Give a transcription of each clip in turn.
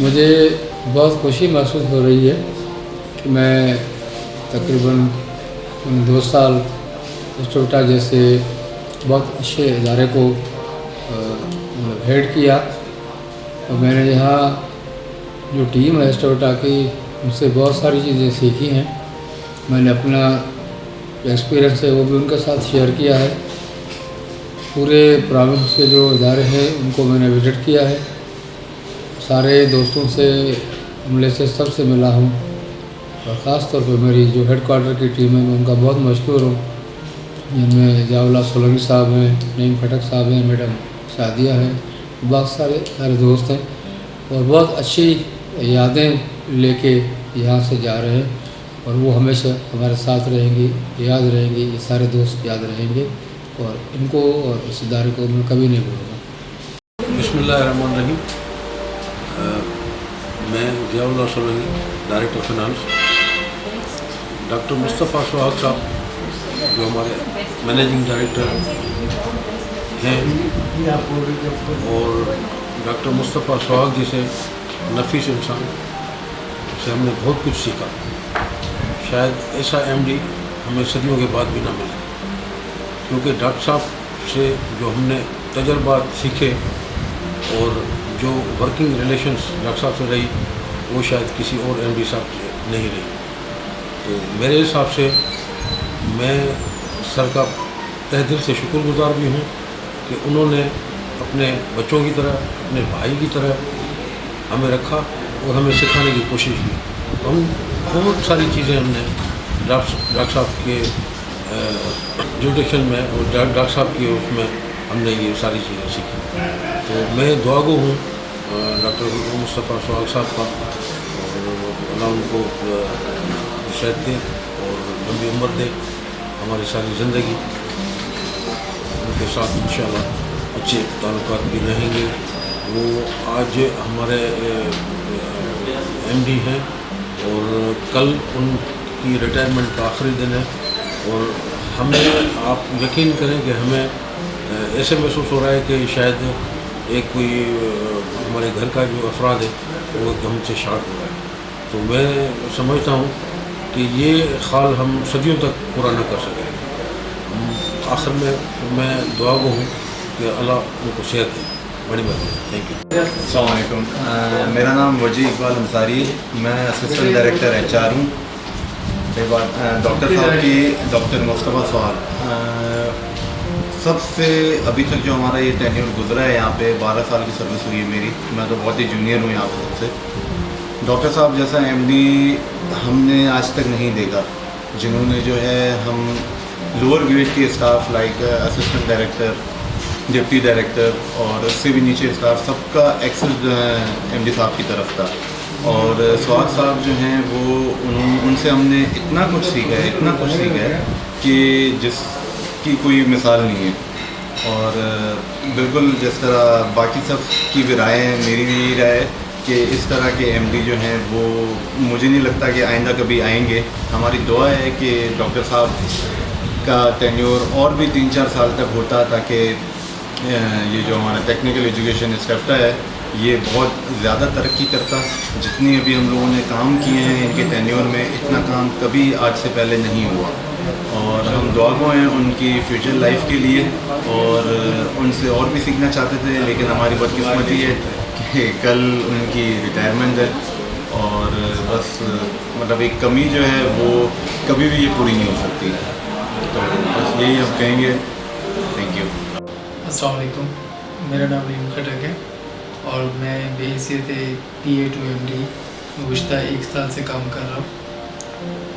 مجھے بہت خوشی محسوس ہو رہی ہے کہ میں تقریباً 2 سال اسٹوٹا جیسے بہت اچھے ادارے کو ہیڈ کیا، اور میں نے یہاں جو ٹیم ہے اسٹوٹا کی ان سے بہت ساری چیزیں سیکھی ہیں۔ میں نے اپنا جو ایکسپیرئنس ہے وہ بھی ان کے ساتھ شیئر کیا ہے۔ پورے پروونس کے جو ادارے ہیں ان کو میں نے وزٹ کیا ہے، سارے دوستوں سے عملے سے سب سے ملا ہوں، اور خاص طور پہ میری جو ہیڈ کوارٹر کی ٹیم ہے میں ان کا بہت مشکور ہوں، جن میں ضیاء اللہ سولنگی صاحب ہیں، نعیم کھٹک صاحب ہیں، میڈم سعدیہ ہیں، بہت سارے دوست ہیں، اور بہت اچھی یادیں لے کے یہاں سے جا رہے ہیں، اور وہ ہمیشہ ہمارے ساتھ رہیں گی، یاد رہیں گی، یہ سارے دوست یاد رہیں گے، اور ان کو اور اس ادارے کو میں کبھی نہیں بھولوں گا۔ بسم اللہ الرحمن الرحیم۔ میں ضیاء اللہ سولنگی، ڈائریکٹر فنانس، ڈاکٹر مصطفیٰ سوہاگ صاحب جو ہمارے مینیجنگ ڈائریکٹر ہیں، اور ڈاکٹر مصطفیٰ سوہاگ جی سے نفیس انسان سے ہم نے بہت کچھ سیکھا۔ شاید ایسا ایم ڈی ہمیں صدیوں کے بعد بھی نہ ملا، کیونکہ ڈاکٹر صاحب سے جو ہم نے تجربات سیکھے اور جو ورکنگ ریلیشنس ڈاکٹر صاحب سے رہی وہ شاید کسی اور ایم ڈی صاحب سے نہیں رہی۔ تو میرے حساب سے میں سر کا تہ دل سے شکر گزار بھی ہوں کہ انہوں نے اپنے بچوں کی طرح، اپنے بھائی کی طرح ہمیں رکھا اور ہمیں سکھانے کی کوشش کی۔ ہم بہت ساری چیزیں ہم نے ڈاکٹر صاحب کے جوڈیشن میں اور ڈاکٹر صاحب کے اس میں ہم نے یہ ساری چیزیں سیکھی۔ تو میں دعا گو ہوں ڈاکٹر مصطفیٰ سوہاگ صاحب کا، اور اللہ ان کو صحت دے اور لمبی عمر دے، ہماری ساری زندگی ان کے ساتھ انشاءاللہ اچھے تعلقات بھی رہیں گے۔ وہ آج ہمارے ایم ڈی ہیں اور کل ان کی ریٹائرمنٹ کا آخری دن ہے، اور ہمیں آپ یقین کریں کہ ہمیں ایسے محسوس ہو رہا ہے کہ شاید ایک کوئی ہمارے گھر کا جو افراد ہے وہ ہم سے شارٹ ہو رہا ہے۔ تو میں سمجھتا ہوں کہ یہ خال ہم صدیوں تک پورا نہ کر سکیں۔ آخر میں دعا گو ہوں کہ اللہ ان کو صحت دے۔ بڑی مہربانی، تھینک یو۔ السلام علیکم، میرا نام وجی اقبال انصاری، میں اسسٹنٹ ڈائریکٹر ایچ آر ہوں۔ ڈاکٹر صاحب کی ڈاکٹر مصطفیٰ سوہاگ سب سے ابھی تک جو ہمارا یہ ٹینیور گزرا ہے یہاں پہ 12 سال کی سروس ہوئی ہے میری، میں تو بہت ہی جونیئر ہوں یہاں پہ سب سے۔ ڈاکٹر صاحب جیسا ایم ڈی ہم نے آج تک نہیں دیکھا، جنہوں نے جو ہے ہم لوور گریڈ کے staff like assistant director, deputy director اور اس سے بھی نیچے اسٹاف سب کا ایکسس جو ہے ایم ڈی صاحب کی طرف تھا، اور سوہاگ صاحب جو ہیں وہ ان سے ہم نے اتنا کچھ سیکھا ہے کہ جس کی کوئی مثال نہیں ہے۔ اور بالکل جس طرح باقی سب کی بھی رائے ہیں، میری بھی یہی رائے ہے کہ اس طرح کے ایم ڈی جو ہیں وہ مجھے نہیں لگتا کہ آئندہ کبھی آئیں گے۔ ہماری دعا ہے کہ ڈاکٹر صاحب کا ٹینیور اور بھی 3-4 سال تک ہوتا، تاکہ یہ جو ہمارا ٹیکنیکل ایجوکیشن اسٹیفٹا ہے یہ بہت زیادہ ترقی کرتا۔ جتنی ابھی ہم لوگوں نے کام کیے ہیں ان کے ٹینیور میں، اتنا کام کبھی آج سے پہلے نہیں ہوا، اور ہم دعا گو ہیں ان کی فیوچر لائف کے لیے، اور ان سے اور بھی سیکھنا چاہتے تھے، لیکن ہماری بدقسمتی ہے کہ کل ان کی ریٹائرمنٹ ہے، اور بس مطلب ایک کمی جو ہے وہ کبھی بھی یہ پوری نہیں ہو سکتی۔ تو بس یہی ہم کہیں گے۔ Thank you. السلام علیکم، میرا نام نعیم کھٹک ہے اور میں بحیثیت پی اے ٹو ایم ڈی گزشتہ 1 سال سے کام کر رہا ہوں۔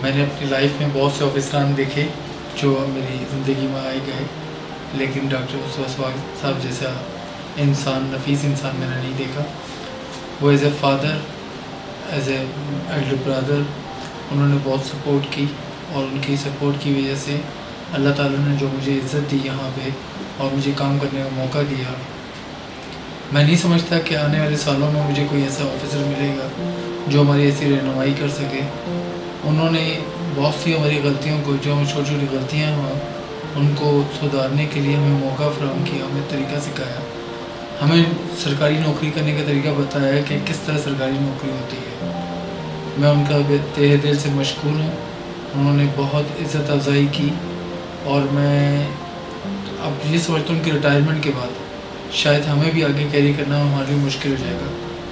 میں نے اپنی لائف میں بہت سے آفیسران دیکھے جو میری زندگی میں آئے گئے، لیکن ڈاکٹر مصطفیٰ سوہاگ صاحب جیسا انسان، نفیس انسان میں نے نہیں دیکھا۔ وہ as a father, as a elder brother انہوں نے بہت سپورٹ کی، اور ان کی سپورٹ کی وجہ سے اللہ تعالیٰ نے جو مجھے عزت دی یہاں پہ اور مجھے کام کرنے کا موقع دیا، میں نہیں سمجھتا کہ آنے والے سالوں میں مجھے کوئی ایسا آفیسر ملے گا جو ہماری ایسی رہنمائی کر سکے۔ انہوں نے بہت سی ہماری غلطیوں کو، جو ہمیں چھوٹی چھوٹی غلطیاں ہیں ان کو سدھارنے کے لیے ہمیں موقع فراہم کیا، ہمیں طریقہ سکھایا، हमें सरकारी नौकरी करने का तरीका बताया है कि किस तरह सरकारी नौकरी होती है। मैं उनका तहे दिल से मशकूर हूँ। उन्होंने बहुत इज़्ज़त अफ़ज़ाई की और मैं अब ये समझता हूँ कि रिटायरमेंट के बाद शायद हमें भी आगे कैरी करना हमारे लिए मुश्किल हो जाएगा,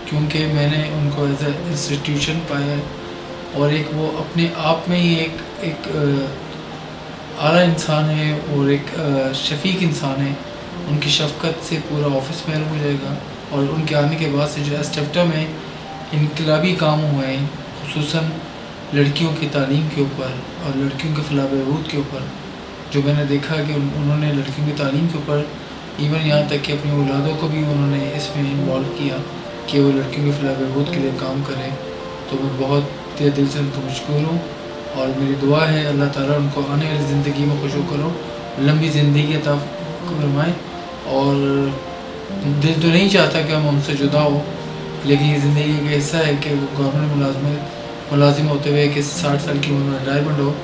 क्योंकि मैंने उनको एज ए इंस्टीट्यूशन पाया है और एक वो अपने आप में ही एक आला इंसान है और एक शफीक इंसान है। उनकी शफ़क़त से पूरा ऑफिस महरूम हो जाएगा। और उनके आने के बाद से जो एस्टेफ्टा में इनकलाबी काम हुए हैं, खुसूसन लड़कियों की तालीम के ऊपर और लड़कियों के फ़लाह बहबूद के ऊपर, जो मैंने देखा कि उन्होंने लड़कियों की तालीम के ऊपर इवन यहाँ तक कि अपनी औलादों को भी उन्होंने इसमें इन्वॉल्व किया कि वो लड़कियों की फ़लाह बहबूद के लिए काम करें। तो मैं बहुत दिल से उनको मशकूर हूँ और मेरी दुआ है अल्लाह ताला उनको आने वाली ज़िंदगी में खुश करो, लंबी ज़िंदगी अता फरमाए। और दिल तो नहीं चाहता कि हम उनसे जुदा हो, लेकिन ये ज़िंदगी का हिस्सा है कि वो गवर्नमेंट मुलाजिम होते हुए कि 60 साल की उम्र में रिटायरमेंट हो।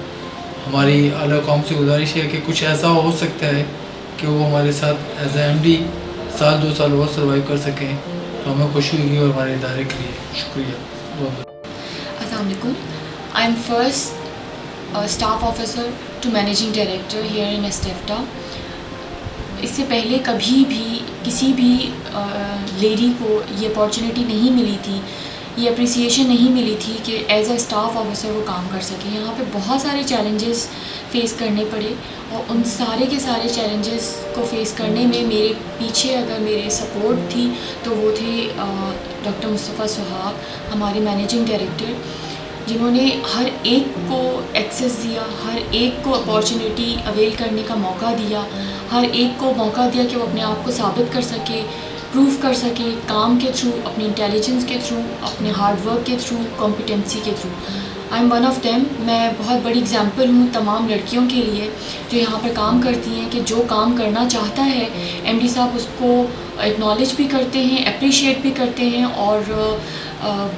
हमारी आला कौम से गुजारिश है कि कुछ ऐसा हो सकता है कि वो हमारे साथ एज ए MD 1-2 साल और सर्वाइव कर सकें, तो हमें खुशी होगी और हमारे इदारे के लिए शुक्रिया। Assalamu alaikum. I am first staff officer to managing director here in Estefta. इससे पहले कभी भी किसी भी लेडी को ये अपॉर्चुनिटी नहीं मिली थी, ये अप्रिसिएशन नहीं मिली थी कि एज अ स्टाफ ऑफिसर वो काम कर सके। यहाँ पे बहुत सारे चैलेंजेस फेस करने पड़े और उन सारे के सारे चैलेंजेस को फेस करने में मेरे पीछे अगर मेरे सपोर्ट थी तो वो थे डॉक्टर मुस्तफ़ा सुहाग, हमारे मैनेजिंग डायरेक्टर, जिन्होंने हर एक को एक्सेस दिया, हर एक को अपॉर्चुनिटी अवेल करने का मौका दिया, हर एक को मौका दिया कि वो अपने आप को साबित कर सके, प्रूव कर सके, काम के थ्रू, अपने इंटेलिजेंस के थ्रू, अपने हार्ड वर्क के थ्रू, कॉम्पिटेंसी के through. I am one of them. मैं बहुत बड़ी एग्जांपल हूँ तमाम लड़कियों के लिए जो यहाँ पर काम करती हैं कि जो काम करना चाहता है MD साहब उसको एक्नॉलेज भी करते हैं, अप्रिशिएट भी करते हैं और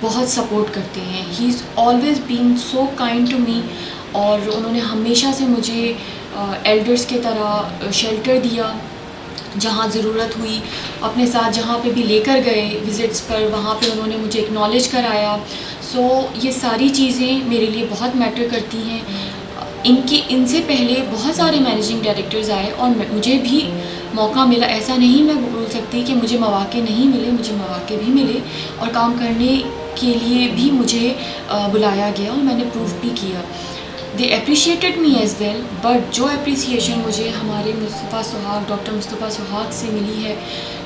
बहुत सपोर्ट करते हैं। He is always been so kind to me और उन्होंने हमेशा से मुझे एल्डर्स के तरह शेल्टर दिया, जहाँ ज़रूरत हुई अपने साथ जहाँ पे भी लेकर गए विज़िट्स पर, वहाँ पे उन्होंने मुझे एक्नॉलेज कराया। सो ये सारी चीज़ें मेरे लिए बहुत मैटर करती हैं। इनसे पहले बहुत सारे मैनेजिंग डायरेक्टर्स आए और मुझे भी मौका मिला। ऐसा नहीं मैं बोल सकती कि मुझे मौके नहीं मिले, मुझे मौके भी मिले और काम करने के लिए भी मुझे बुलाया गया और मैंने प्रूव भी किया। They appreciated me as well, but जो अप्रिसिएशन मुझे हमारे मुस्तफ़ा सुहाग, डॉक्टर मुस्तफ़ा सुहाग से मिली है,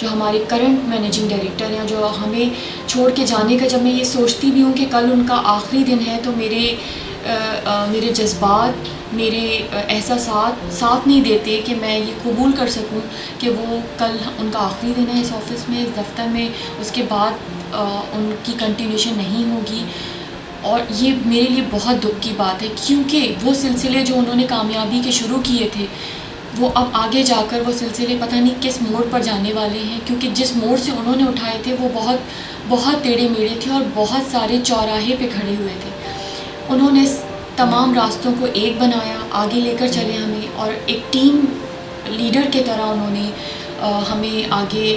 जो हमारे करंट मैनेजिंग डायरेक्टर हैं, जो हमें छोड़ के जाने का, जब मैं ये सोचती भी हूँ कि कल उनका आखिरी दिन है तो मेरे जज्बात, मेरे एहसासात साथ नहीं देते कि मैं ये कबूल कर सकूं कि वो कल उनका आखिरी दिन है इस ऑफ़िस में, इस दफ्तर में, उसके बाद उनकी कंटिन्यूशन नहीं होगी। और ये मेरे लिए बहुत दुख की बात है, क्योंकि वो सिलसिले जो उन्होंने कामयाबी के शुरू किए थे वो अब आगे जाकर वो सिलसिले पता नहीं किस मोड़ पर जाने वाले हैं, क्योंकि जिस मोड़ से उन्होंने उठाए थे वो बहुत टेढ़े मेढ़े थे और बहुत सारे चौराहे पे खड़े हुए थे। उन्होंने तमाम रास्तों को एक बनाया, आगे लेकर चले हमें, और एक टीम लीडर के तरह उन्होंने हमें आगे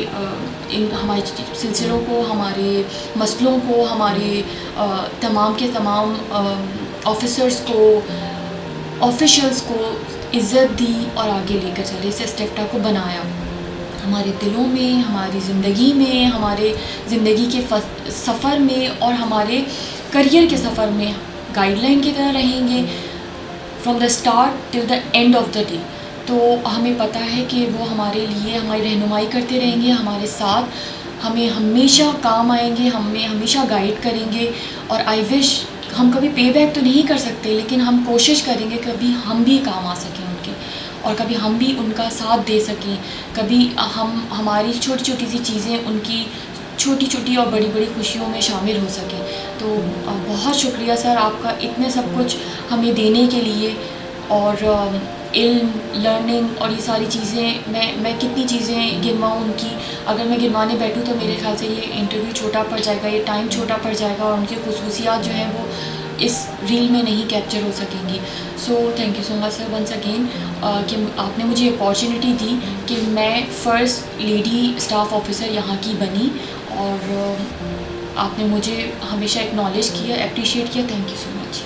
इन हमारे सिलसिलों को, हमारे मसलों को, हमारे तमाम के तमाम ऑफिसर्स को, ऑफिशियल्स को इज़्ज़त दी और आगे लेकर चले, इस एस्टेफ्टा को बनाया। हमारे दिलों में, हमारी ज़िंदगी में, हमारे ज़िंदगी के सफ़र में और हमारे करियर के सफ़र में गाइडलाइन की तरह रहेंगे from the start till the end of the day. तो हमें पता है कि वो हमारे लिए हमारी रहनुमाई करते रहेंगे, हमारे साथ हमें हमेशा काम आएंगे, हमें हमेशा गाइड करेंगे। और आई विश हम कभी पे बैक तो नहीं कर सकते, लेकिन हम कोशिश करेंगे कभी हम भी काम आ सकें उनके, और कभी हम भी उनका साथ दे सकें, कभी हम हमारी छोटी छोटी सी चीज़ें उनकी छोटी छोटी और बड़ी बड़ी खुशियों में शामिल हो सकें। तो बहुत शुक्रिया सर आपका इतने सब कुछ हमें देने के लिए। और इल्म, लर्निंग और ये सारी चीज़ें मैं कितनी चीज़ें गिनवाऊँ उनकी, अगर मैं गिनवाने बैठूँ तो मेरे ख्याल से ये इंटरव्यू छोटा पड़ जाएगा, ये टाइम छोटा पड़ जाएगा और उनकी खुसूसियात जो हैं वो اس ریل میں نہیں کیپچر ہو سکیں گی. So thank you so much sir once again کہ آپ نے مجھے اپارچونیٹی دی کہ میں فرسٹ لیڈی اسٹاف آفیسر یہاں کی بنی, اور آپ نے مجھے ہمیشہ اکنالج کیا, اپریشیٹ کیا. Thank you so much.